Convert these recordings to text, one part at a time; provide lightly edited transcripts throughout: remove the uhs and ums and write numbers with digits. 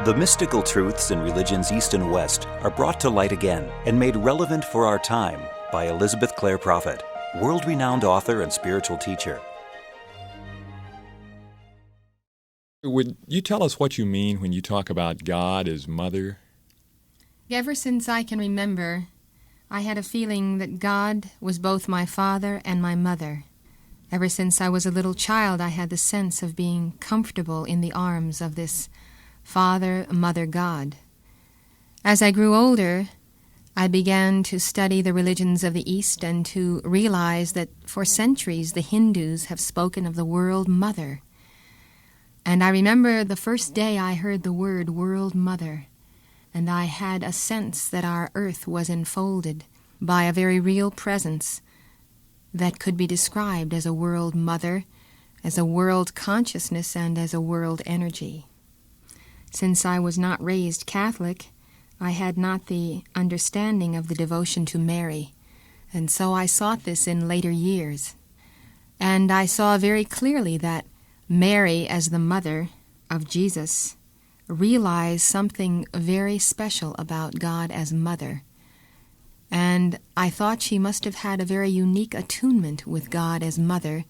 The mystical truths in religions East and West are brought to light again and made relevant for our time by Elizabeth Clare Prophet, world-renowned author and spiritual teacher. Would you tell us what you mean when you talk about God as mother? Ever since I can remember, I had a feeling that God was both my father and my mother. Ever since I was a little child, I had the sense of being comfortable in the arms of this Father, Mother God. As I grew older, I began to study the religions of the East and to realize that for centuries the Hindus have spoken of the world mother. And I remember the first day I heard the word world mother, and I had a sense that our earth was enfolded by a very real presence that could be described as a world mother, as a world consciousness, and as a world energy. Since I was not raised Catholic, I had not the understanding of the devotion to Mary, and so I sought this in later years. And I saw very clearly that Mary, as the mother of Jesus, realized something very special about God as mother. And I thought she must have had a very unique attunement with God as mother,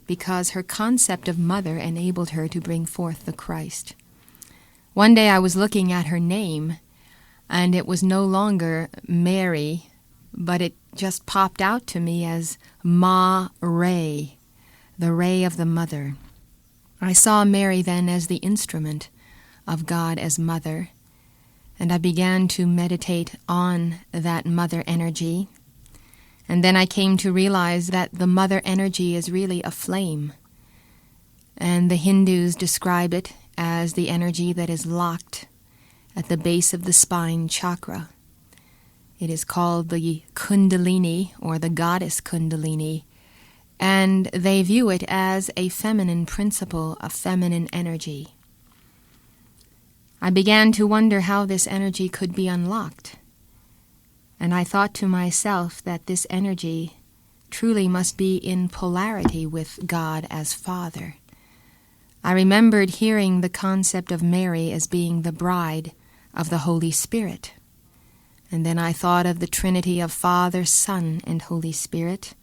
because her concept of mother enabled her to bring forth the Christ. One day I was looking at her name, and it was no longer Mary, but it just popped out to me as Ma-Ray, the ray of the mother. I saw Mary then as the instrument of God as mother, and I began to meditate on that mother energy. And then I came to realize that the mother energy is really a flame, and the Hindus describe it as the energy that is locked at the base of the spine chakra. It is called the kundalini, or the goddess kundalini, and they view it as a feminine principle, a feminine energy. I began to wonder how this energy could be unlocked, and I thought to myself that this energy truly must be in polarity with God as Father. I remembered hearing the concept of Mary as being the bride of the Holy Spirit. And then I thought of the Trinity of Father, Son, and Holy Spirit.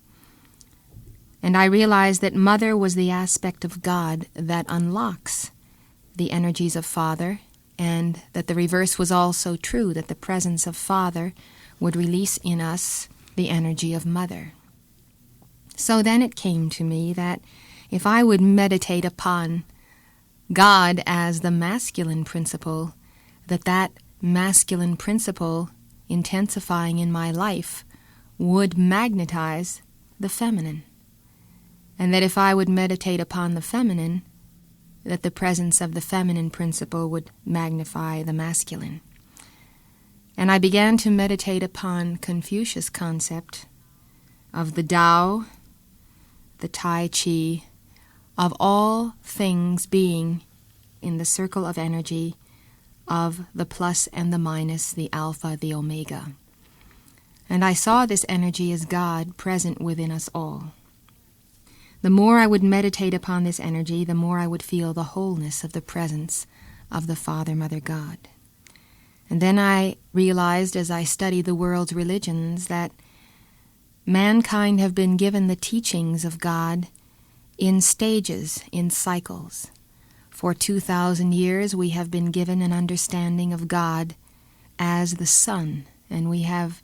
And I realized that Mother was the aspect of God that unlocks the energies of Father, and that the reverse was also true, that the presence of Father would release in us the energy of Mother. So then it came to me that if I would meditate upon God as the masculine principle, that masculine principle intensifying in my life would magnetize the feminine. And that if I would meditate upon the feminine, that the presence of the feminine principle would magnify the masculine. And I began to meditate upon Confucius' concept of the Tao, the Tai Chi, of all things being in the circle of energy of the plus and the minus, the alpha, the omega. And I saw this energy as God present within us all. The more I would meditate upon this energy, the more I would feel the wholeness of the presence of the Father, Mother God. And then I realized as I studied the world's religions that mankind have been given the teachings of God in stages, in cycles. For 2,000 years we have been given an understanding of God as the Son, and we have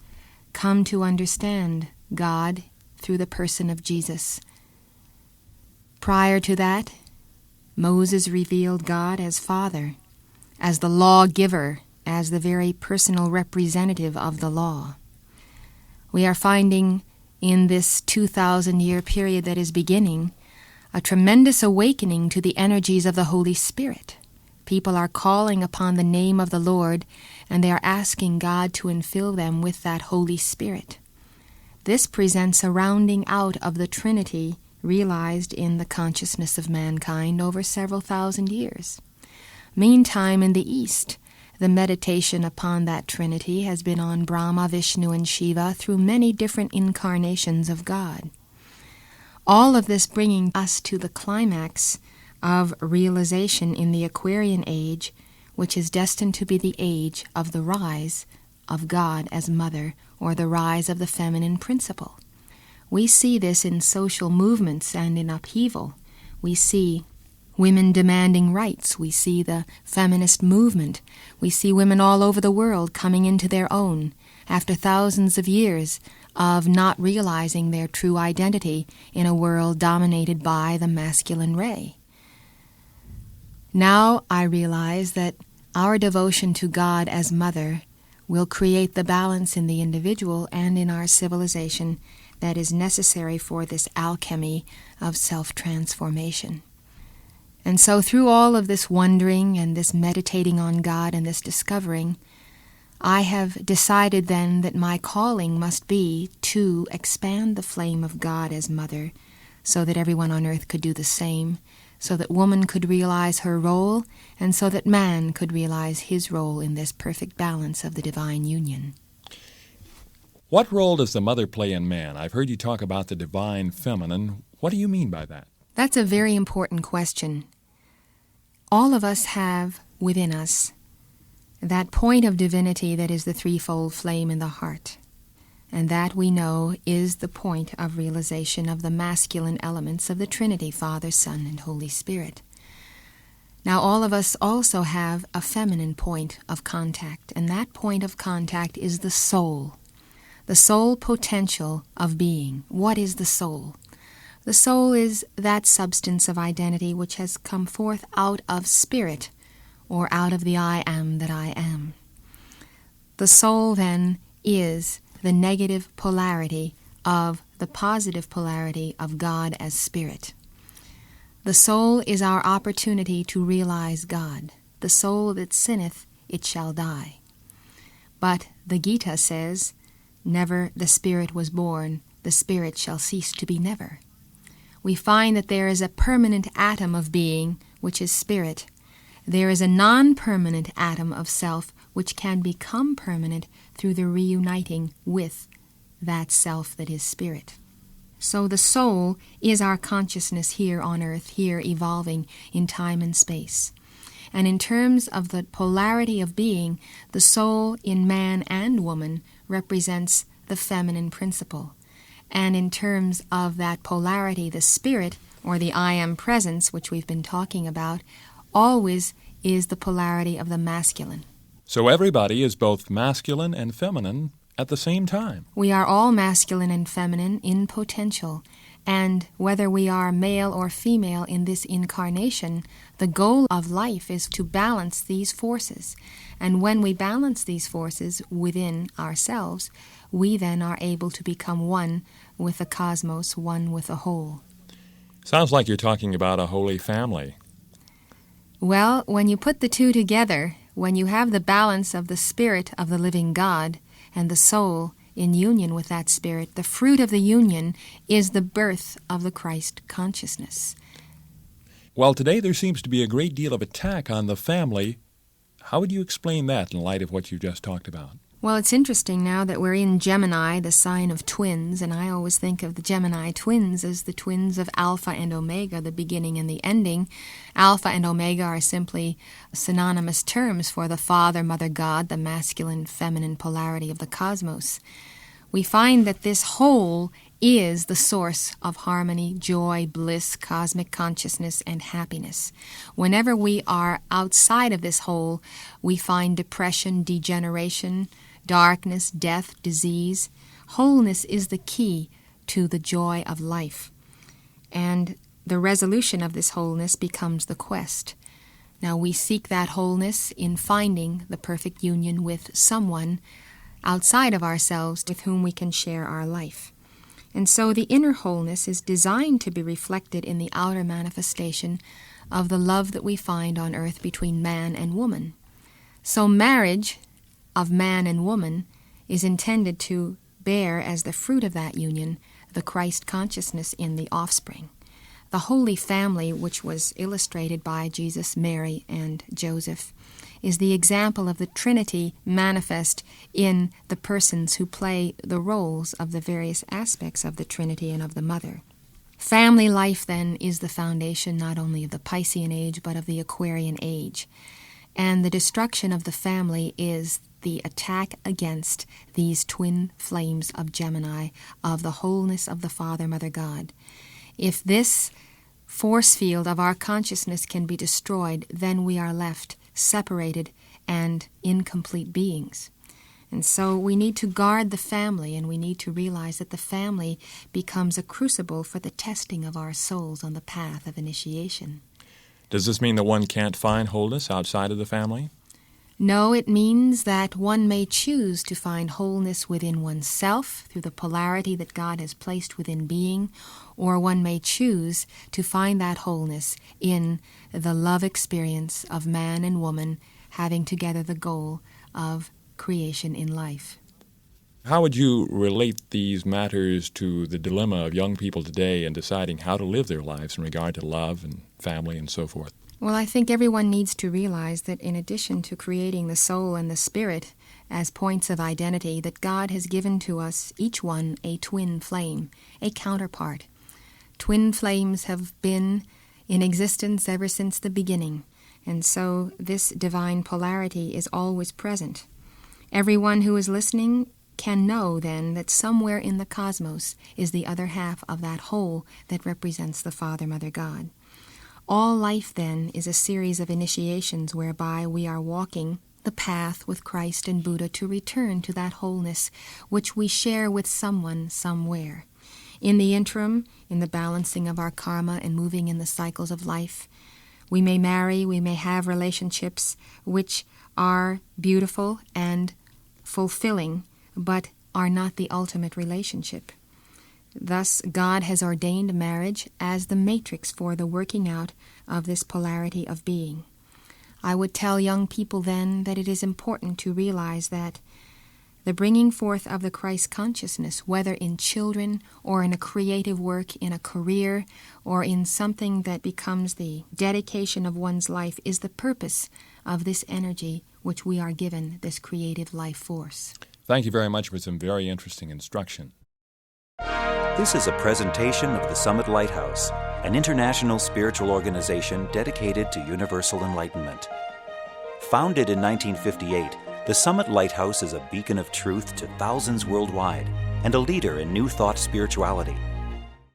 come to understand God through the person of Jesus. Prior to that, Moses revealed God as Father, as the lawgiver, as the very personal representative of the law. We are finding in this 2,000-year period that is beginning a tremendous awakening to the energies of the Holy Spirit. People are calling upon the name of the Lord, and they are asking God to infill them with that Holy Spirit. This presents a rounding out of the Trinity realized in the consciousness of mankind over several thousand years. Meantime, in the East, the meditation upon that Trinity has been on Brahma, Vishnu, and Shiva through many different incarnations of God. All of this bringing us to the climax of realization in the Aquarian age, which is destined to be the age of the rise of God as mother, or the rise of the feminine principle. We see this in social movements and in upheaval. We see women demanding rights. We see the feminist movement. We see women all over the world coming into their own after thousands of years of not realizing their true identity in a world dominated by the masculine ray. Now I realize that our devotion to God as mother will create the balance in the individual and in our civilization that is necessary for this alchemy of self-transformation. And so through all of this wondering and this meditating on God and this discovering, I have decided then that my calling must be to expand the flame of God as mother so that everyone on earth could do the same, so that woman could realize her role, and so that man could realize his role in this perfect balance of the divine union. What role does the mother play in man? I've heard you talk about the divine feminine. What do you mean by that? That's a very important question. All of us have within us that point of divinity that is the threefold flame in the heart. And that, we know, is the point of realization of the masculine elements of the Trinity, Father, Son, and Holy Spirit. Now, all of us also have a feminine point of contact, and that point of contact is the soul potential of being. What is the soul? The soul is that substance of identity which has come forth out of spirit, or out of the I am that I am. The soul, then, is the negative polarity of the positive polarity of God as Spirit. The soul is our opportunity to realize God. The soul that sinneth, it shall die. But the Gita says, never the Spirit was born, the Spirit shall cease to be never. We find that there is a permanent atom of being, which is Spirit. There is a non-permanent atom of self, which can become permanent through the reuniting with that self that is Spirit. So the soul is our consciousness here on earth, here evolving in time and space. And in terms of the polarity of being, the soul in man and woman represents the feminine principle. And in terms of that polarity, the spirit, or the I am presence, which we've been talking about, always is the polarity of the masculine. So everybody is both masculine and feminine at the same time. We are all masculine and feminine in potential, and whether we are male or female in this incarnation, the goal of life is to balance these forces. And when we balance these forces within ourselves, we then are able to become one with the cosmos, one with the whole. Sounds like you're talking about a holy family. Well, when you put the two together, when you have the balance of the Spirit of the living God and the soul in union with that Spirit, the fruit of the union is the birth of the Christ consciousness. Well, today there seems to be a great deal of attack on the family. How would you explain that in light of what you just talked about? Well, it's interesting now that we're in Gemini, the sign of twins, and I always think of the Gemini twins as the twins of Alpha and Omega, the beginning and the ending. Alpha and Omega are simply synonymous terms for the Father, Mother, God, the masculine, feminine polarity of the cosmos. We find that this whole is the source of harmony, joy, bliss, cosmic consciousness, and happiness. Whenever we are outside of this whole, we find depression, degeneration, darkness, death, disease. Wholeness is the key to the joy of life. And the resolution of this wholeness becomes the quest. Now we seek that wholeness in finding the perfect union with someone outside of ourselves with whom we can share our life. And so the inner wholeness is designed to be reflected in the outer manifestation of the love that we find on earth between man and woman. So marriage of man and woman is intended to bear as the fruit of that union the Christ consciousness in the offspring. The Holy Family, which was illustrated by Jesus, Mary, and Joseph, is the example of the Trinity manifest in the persons who play the roles of the various aspects of the Trinity and of the Mother. Family life, then, is the foundation not only of the Piscean age, but of the Aquarian age. And the destruction of the family is the attack against these twin flames of Gemini, of the wholeness of the Father, Mother, God. If this force field of our consciousness can be destroyed, then we are left separated and incomplete beings. And so we need to guard the family, and we need to realize that the family becomes a crucible for the testing of our souls on the path of initiation. Does this mean that one can't find wholeness outside of the family? No, it means that one may choose to find wholeness within oneself through the polarity that God has placed within being, or one may choose to find that wholeness in the love experience of man and woman having together the goal of creation in life. How would you relate these matters to the dilemma of young people today in deciding how to live their lives in regard to love and family and so forth? Well, I think everyone needs to realize that in addition to creating the soul and the spirit as points of identity, that God has given to us, each one, a twin flame, a counterpart. Twin flames have been in existence ever since the beginning, and so this divine polarity is always present. Everyone who is listening can know, then, that somewhere in the cosmos is the other half of that whole that represents the Father, Mother, God. All life, then, is a series of initiations whereby we are walking the path with Christ and Buddha to return to that wholeness which we share with someone somewhere. In the interim, in the balancing of our karma and moving in the cycles of life, we may marry, we may have relationships which are beautiful and fulfilling, but are not the ultimate relationship. Thus, God has ordained marriage as the matrix for the working out of this polarity of being. I would tell young people then that it is important to realize that the bringing forth of the Christ consciousness, whether in children or in a creative work, in a career, or in something that becomes the dedication of one's life, is the purpose of this energy which we are given, this creative life force. Thank you very much for some very interesting instruction. This is a presentation of the Summit Lighthouse, an international spiritual organization dedicated to universal enlightenment. Founded in 1958, the Summit Lighthouse is a beacon of truth to thousands worldwide and a leader in New Thought spirituality.